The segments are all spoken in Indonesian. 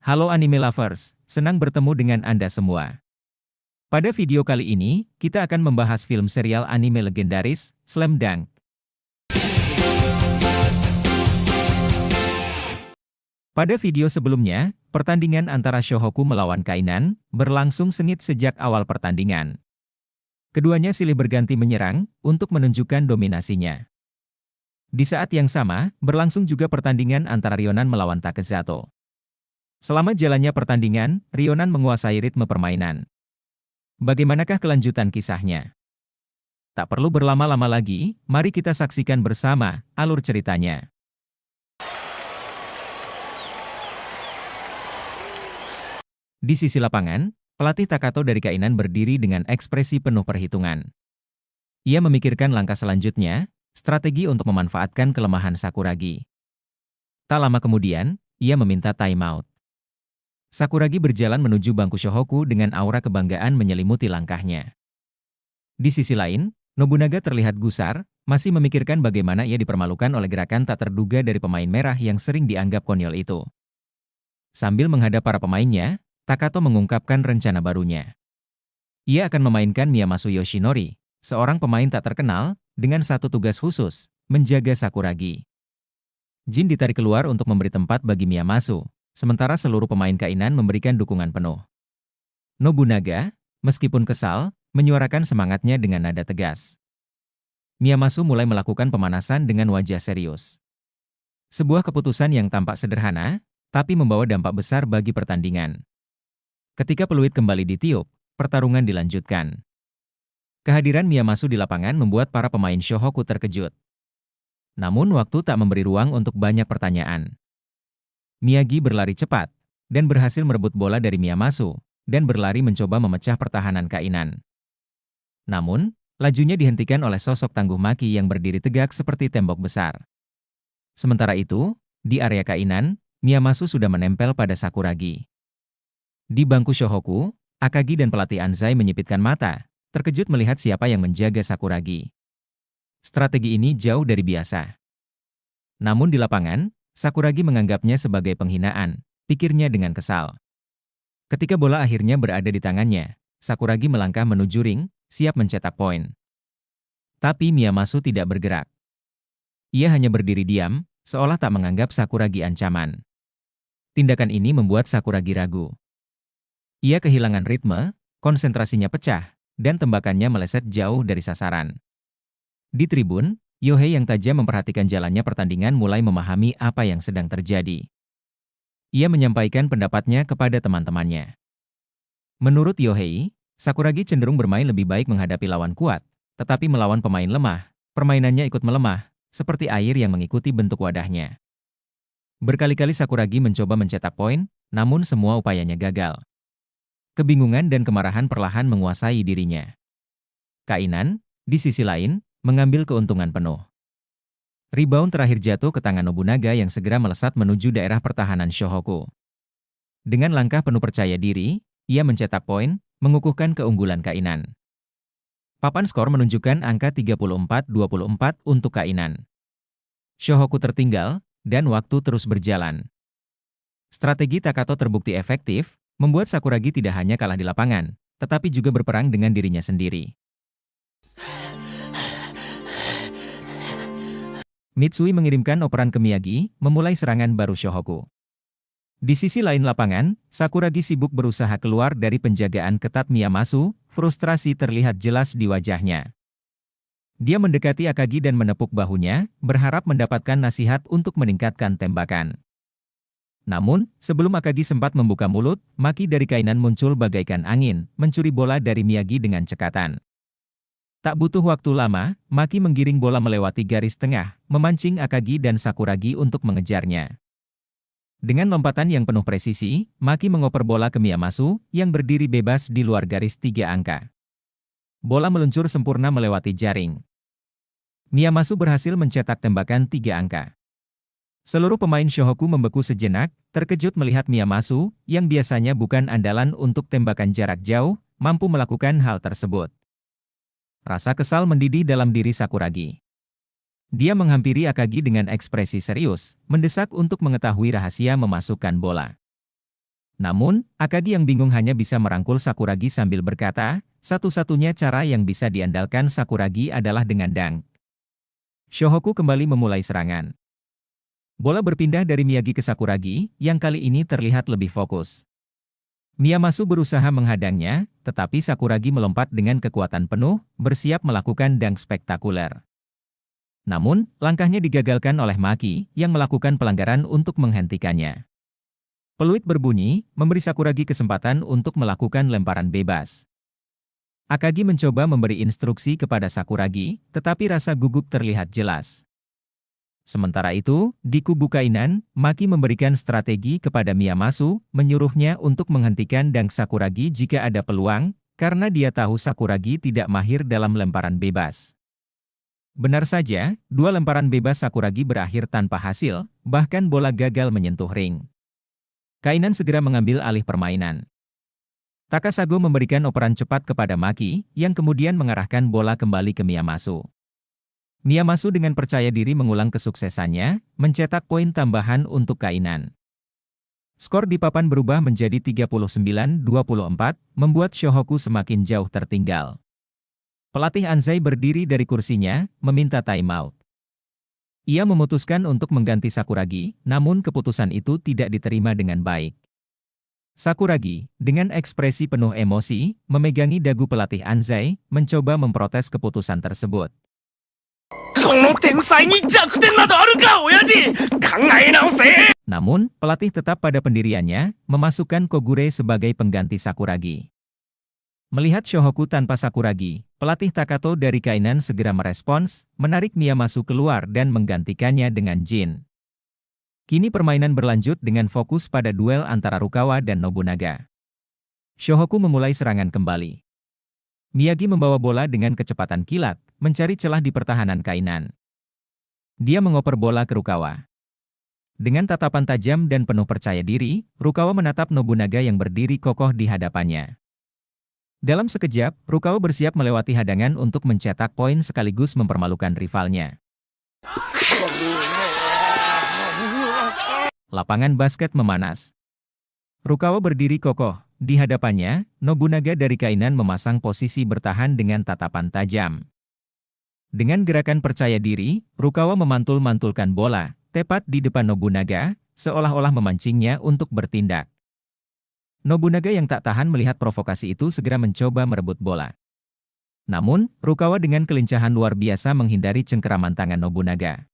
Halo anime lovers, senang bertemu dengan Anda semua. Pada video kali ini, kita akan membahas film serial anime legendaris, Slam Dunk. Pada video sebelumnya, pertandingan antara Shohoku melawan Kainan berlangsung sengit sejak awal pertandingan. Keduanya silih berganti menyerang untuk menunjukkan dominasinya. Di saat yang sama, berlangsung juga pertandingan antara Ryonan melawan Takezato. Selama jalannya pertandingan, Ryonan menguasai ritme permainan. Bagaimanakah kelanjutan kisahnya? Tak perlu berlama-lama lagi, mari kita saksikan bersama alur ceritanya. Di sisi lapangan, pelatih Takato dari Kainan berdiri dengan ekspresi penuh perhitungan. Ia memikirkan langkah selanjutnya, strategi untuk memanfaatkan kelemahan Sakuragi. Tak lama kemudian, ia meminta timeout. Sakuragi berjalan menuju bangku Shohoku dengan aura kebanggaan menyelimuti langkahnya. Di sisi lain, Nobunaga terlihat gusar, masih memikirkan bagaimana ia dipermalukan oleh gerakan tak terduga dari pemain merah yang sering dianggap konyol itu. Sambil menghadap para pemainnya, Takato mengungkapkan rencana barunya. Ia akan memainkan Miyamasu Yoshinori, seorang pemain tak terkenal, dengan satu tugas khusus, menjaga Sakuragi. Jin ditarik keluar untuk memberi tempat bagi Miyamasu, sementara seluruh pemain Kainan memberikan dukungan penuh. Nobunaga, meskipun kesal, menyuarakan semangatnya dengan nada tegas. Miyamasu mulai melakukan pemanasan dengan wajah serius. Sebuah keputusan yang tampak sederhana, tapi membawa dampak besar bagi pertandingan. Ketika peluit kembali ditiup, pertarungan dilanjutkan. Kehadiran Miyamasu di lapangan membuat para pemain Shohoku terkejut. Namun waktu tak memberi ruang untuk banyak pertanyaan. Miyagi berlari cepat, dan berhasil merebut bola dari Miyamasu, dan berlari mencoba memecah pertahanan Kainan. Namun, lajunya dihentikan oleh sosok tangguh Maki yang berdiri tegak seperti tembok besar. Sementara itu, di area Kainan, Miyamasu sudah menempel pada Sakuragi. Di bangku Shohoku, Akagi dan pelatih Anzai menyipitkan mata, terkejut melihat siapa yang menjaga Sakuragi. Strategi ini jauh dari biasa. Namun di lapangan, Sakuragi menganggapnya sebagai penghinaan, pikirnya dengan kesal. Ketika bola akhirnya berada di tangannya, Sakuragi melangkah menuju ring, siap mencetak poin. Tapi Miyamasu tidak bergerak. Ia hanya berdiri diam, seolah tak menganggap Sakuragi ancaman. Tindakan ini membuat Sakuragi ragu. Ia kehilangan ritme, konsentrasinya pecah, dan tembakannya meleset jauh dari sasaran. Di tribun, Yohei yang tajam memperhatikan jalannya pertandingan mulai memahami apa yang sedang terjadi. Ia menyampaikan pendapatnya kepada teman-temannya. Menurut Yohei, Sakuragi cenderung bermain lebih baik menghadapi lawan kuat, tetapi melawan pemain lemah, permainannya ikut melemah, seperti air yang mengikuti bentuk wadahnya. Berkali-kali Sakuragi mencoba mencetak poin, namun semua upayanya gagal. Kebingungan dan kemarahan perlahan menguasai dirinya. Kainan, di sisi lain, mengambil keuntungan penuh. Rebound terakhir jatuh ke tangan Nobunaga yang segera melesat menuju daerah pertahanan Shohoku. Dengan langkah penuh percaya diri, ia mencetak poin, mengukuhkan keunggulan Kainan. Papan skor menunjukkan angka 34-24 untuk Kainan. Shohoku tertinggal, dan waktu terus berjalan. Strategi Takato terbukti efektif, membuat Sakuragi tidak hanya kalah di lapangan, tetapi juga berperang dengan dirinya sendiri. Mitsui mengirimkan operan ke Miyagi, memulai serangan baru Shohoku. Di sisi lain lapangan, Sakuragi sibuk berusaha keluar dari penjagaan ketat Miyamasu, frustrasi terlihat jelas di wajahnya. Dia mendekati Akagi dan menepuk bahunya, berharap mendapatkan nasihat untuk meningkatkan tembakan. Namun, sebelum Akagi sempat membuka mulut, Maki dari Kainan muncul bagaikan angin, mencuri bola dari Miyagi dengan cekatan. Tak butuh waktu lama, Maki menggiring bola melewati garis tengah, memancing Akagi dan Sakuragi untuk mengejarnya. Dengan lompatan yang penuh presisi, Maki mengoper bola ke Miyamasu, yang berdiri bebas di luar garis 3 angka. Bola meluncur sempurna melewati jaring. Miyamasu berhasil mencetak tembakan 3 angka. Seluruh pemain Shohoku membeku sejenak, terkejut melihat Miyamasu, yang biasanya bukan andalan untuk tembakan jarak jauh, mampu melakukan hal tersebut. Rasa kesal mendidih dalam diri Sakuragi. Dia menghampiri Akagi dengan ekspresi serius, mendesak untuk mengetahui rahasia memasukkan bola. Namun, Akagi yang bingung hanya bisa merangkul Sakuragi sambil berkata, satu-satunya cara yang bisa diandalkan Sakuragi adalah dengan dunk. Shohoku kembali memulai serangan. Bola berpindah dari Miyagi ke Sakuragi, yang kali ini terlihat lebih fokus. Miyamasu berusaha menghadangnya, tetapi Sakuragi melompat dengan kekuatan penuh, bersiap melakukan dunk spektakuler. Namun, langkahnya digagalkan oleh Maki, yang melakukan pelanggaran untuk menghentikannya. Peluit berbunyi, memberi Sakuragi kesempatan untuk melakukan lemparan bebas. Akagi mencoba memberi instruksi kepada Sakuragi, tetapi rasa gugup terlihat jelas. Sementara itu, di kubu Kainan, Maki memberikan strategi kepada Miyamasu, menyuruhnya untuk menghentikan dunk Sakuragi jika ada peluang, karena dia tahu Sakuragi tidak mahir dalam lemparan bebas. Benar saja, dua lemparan bebas Sakuragi berakhir tanpa hasil, bahkan bola gagal menyentuh ring. Kainan segera mengambil alih permainan. Takasago memberikan operan cepat kepada Maki, yang kemudian mengarahkan bola kembali ke Miyamasu. Miyamasu dengan percaya diri mengulang kesuksesannya, mencetak poin tambahan untuk Kainan. Skor di papan berubah menjadi 39-24, membuat Shohoku semakin jauh tertinggal. Pelatih Anzai berdiri dari kursinya, meminta timeout. Ia memutuskan untuk mengganti Sakuragi, namun keputusan itu tidak diterima dengan baik. Sakuragi, dengan ekspresi penuh emosi, memegangi dagu pelatih Anzai, mencoba memprotes keputusan tersebut. Namun, pelatih tetap pada pendiriannya, memasukkan Kogure sebagai pengganti Sakuragi. Melihat Shohoku tanpa Sakuragi, pelatih Takato dari Kainan segera merespons, menarik Miyamasu keluar dan menggantikannya dengan Jin. Kini permainan berlanjut dengan fokus pada duel antara Rukawa dan Nobunaga. Shohoku memulai serangan kembali. Miyagi membawa bola dengan kecepatan kilat, mencari celah di pertahanan Kainan. Dia mengoper bola ke Rukawa. Dengan tatapan tajam dan penuh percaya diri, Rukawa menatap Nobunaga yang berdiri kokoh di hadapannya. Dalam sekejap, Rukawa bersiap melewati hadangan untuk mencetak poin sekaligus mempermalukan rivalnya. Lapangan basket memanas. Rukawa berdiri kokoh. Di hadapannya, Nobunaga dari Kainan memasang posisi bertahan dengan tatapan tajam. Dengan gerakan percaya diri, Rukawa memantul-mantulkan bola, tepat di depan Nobunaga, seolah-olah memancingnya untuk bertindak. Nobunaga yang tak tahan melihat provokasi itu segera mencoba merebut bola. Namun, Rukawa dengan kelincahan luar biasa menghindari cengkeraman tangan Nobunaga.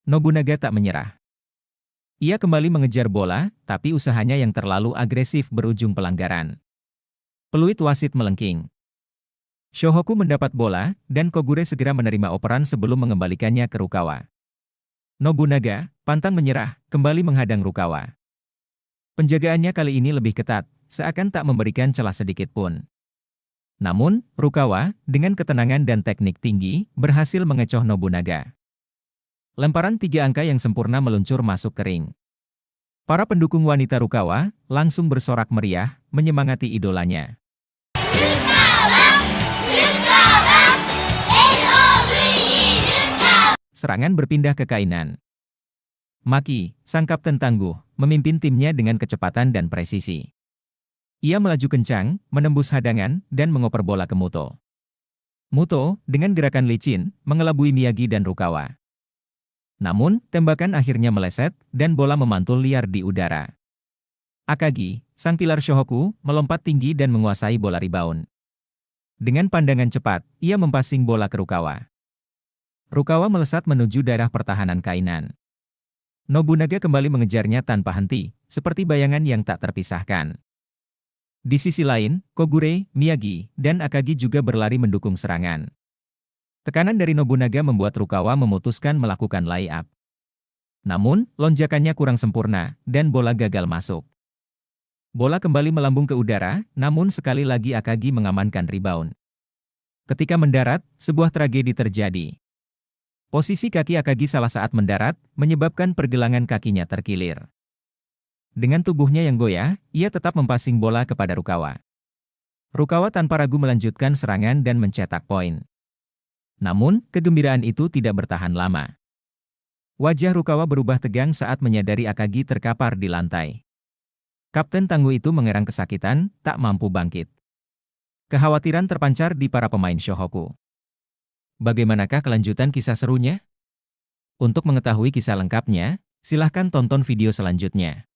Nobunaga tak menyerah. Ia kembali mengejar bola, tapi usahanya yang terlalu agresif berujung pelanggaran. Peluit wasit melengking. Shohoku mendapat bola, dan Kogure segera menerima operan sebelum mengembalikannya ke Rukawa. Nobunaga, pantang menyerah, kembali menghadang Rukawa. Penjagaannya kali ini lebih ketat, seakan tak memberikan celah sedikit pun. Namun, Rukawa, dengan ketenangan dan teknik tinggi, berhasil mengecoh Nobunaga. Lemparan 3 angka yang sempurna meluncur masuk ke ring. Para pendukung wanita Rukawa langsung bersorak meriah, menyemangati idolanya. Serangan berpindah ke Kainan. Maki, sang kapten tangguh, memimpin timnya dengan kecepatan dan presisi. Ia melaju kencang, menembus hadangan, dan mengoper bola ke Muto. Muto, dengan gerakan licin, mengelabui Miyagi dan Rukawa. Namun, tembakan akhirnya meleset, dan bola memantul liar di udara. Akagi, sang pilar Shohoku, melompat tinggi dan menguasai bola rebound. Dengan pandangan cepat, ia mempassing bola ke Rukawa. Rukawa melesat menuju daerah pertahanan Kainan. Nobunaga kembali mengejarnya tanpa henti, seperti bayangan yang tak terpisahkan. Di sisi lain, Kogure, Miyagi, dan Akagi juga berlari mendukung serangan. Tekanan dari Nobunaga membuat Rukawa memutuskan melakukan layup. Namun, lonjakannya kurang sempurna, dan bola gagal masuk. Bola kembali melambung ke udara, namun sekali lagi Akagi mengamankan rebound. Ketika mendarat, sebuah tragedi terjadi. Posisi kaki Akagi salah saat mendarat, menyebabkan pergelangan kakinya terkilir. Dengan tubuhnya yang goyah, ia tetap mempassing bola kepada Rukawa. Rukawa tanpa ragu melanjutkan serangan dan mencetak poin. Namun, kegembiraan itu tidak bertahan lama. Wajah Rukawa berubah tegang saat menyadari Akagi terkapar di lantai. Kapten tangguh itu mengerang kesakitan, tak mampu bangkit. Kekhawatiran terpancar di para pemain Shohoku. Bagaimanakah kelanjutan kisah serunya? Untuk mengetahui kisah lengkapnya, silahkan tonton video selanjutnya.